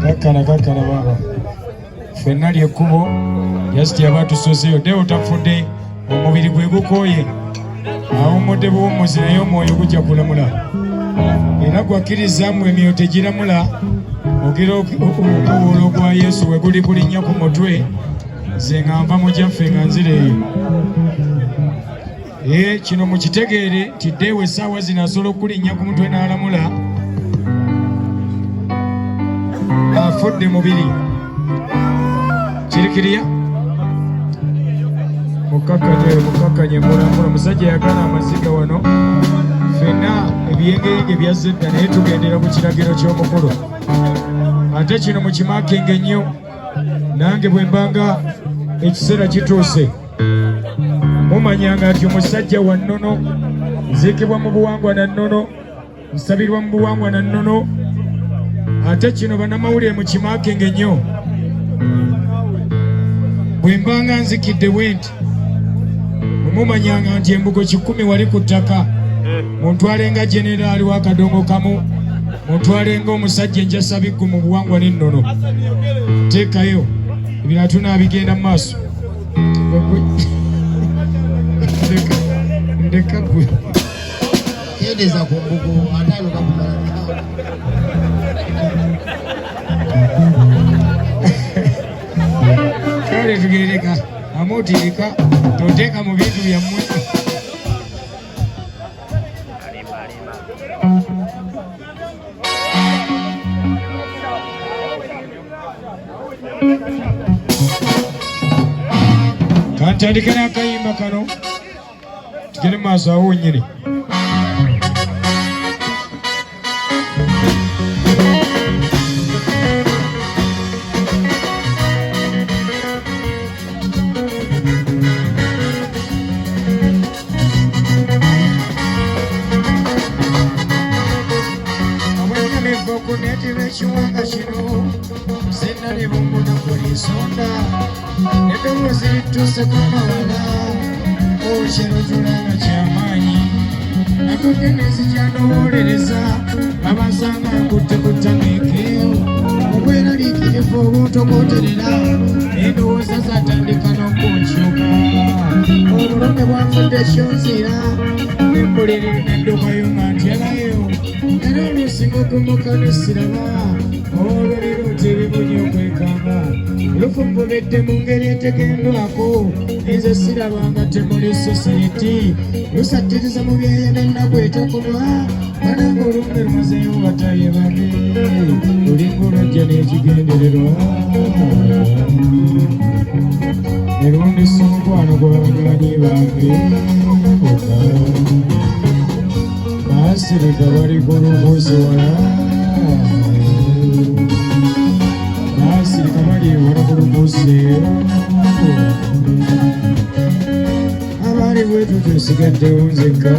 Kakkana baba. Ffenna ly'ekkubo yasiti abaatusozeeyo Deo tafudde omubiri gwe gukooye awummudde buwummuzi naye omwoyo gujja kulamula era gwakkirizamu emyoyo tegiramula ogira okuwuula gwa Yesu we guli kulinnya ku mutwe nze nga nva mu gyaffe nga nzireeyo kino mukitegeere nti Deo essaawa zino asobola okulinnya ku mutwe n'alamula afudde mubiri kirikiriya mukakkanye mulambula musajja yagala amaziga wano ffenna ebiyengeyenge byazze dda naye tugendera ku kiragiro ky'omukulu ate kino mukimakinga ennyo nange bwe mbanga ekiseera kituuse mumanyanga nti omusajja wa nnono nziikibwa mu buwangwa na nnono nsabirwa mu buwangwa na nnono ate kino bannamawulire mukimakinga ennyo bwe mbanga nzikidde bwenti mumanyanga nti embugo 10 wali ku ttaka muntwalenga jeneraali w'akadongo kamu muntwalenga omusajja enjasabiggu mu buwangwa n'ennono teekayo ebirala tunaabigenda mu maaso ndeka gwe kendeza ku mbugo ataloka kumalana kale tugereka amutirika toteeka mu bintu byammwe kantandika n'akayimba kano tugende mu maaso awo wennyini ekiwanga kino senna ne bumbuna kulisonda eddoboozi littuuse ku mawala okyero tulanga kyamaanyi nakugenezi kyanowolereza abasanga nkutte kuttameekeeyo obweraliikirivu obuntokoterera endowooza zatandika n'okunkyuka obulome bwanfudde kyonzira nembuliri neddukayo nga ntyalayo era olusinga okumuka nesiraba olwaliro tebibunye okwekanga lufumubedde mu ngeri etegendwako nze sirabanga temuli sosayeti lusattiriza mu byeyenennaku etakulwa bananga olumbe lumazeyo bataye bane lulinga olwajja n'ekigendererwa erondesa omukwano gw'abanywanyi bange basirika bali ku lubuuzi wala basirika bali wala ku lubuuzi abali bwetu tusigaddewo nzeka